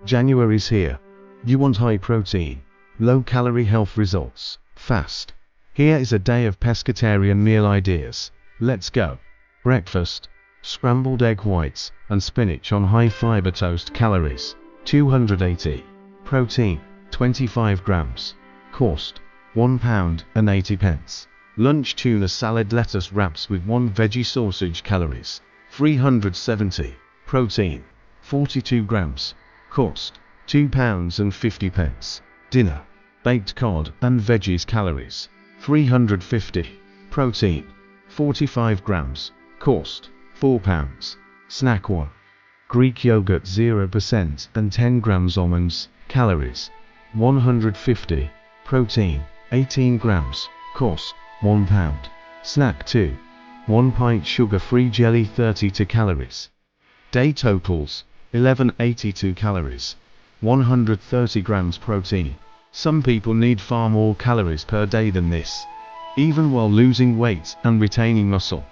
January's here. You want high protein, low calorie health results, fast. Here is a day of pescatarian meal ideas. Let's go. Breakfast: scrambled egg whites and spinach on high fiber toast. Calories: 280. Protein: 25 grams. Cost: £1.80. Lunch: tuna salad lettuce wraps with 1 veggie sausage. Calories: 370. Protein: 42 grams. Cost: £2.50. Dinner: baked cod and veggies. Calories: 350. Protein: 45 grams. Cost: £4. Snack 1. Greek yogurt 0% and 10 grams. Almonds. Calories: 150. Protein: 18 grams. Cost: £1. Snack 2. 1 pint sugar-free jelly 32 calories. Day totals: 1182 calories. 130 grams protein. Some people need far more calories per day than this, even while losing weight and retaining muscle.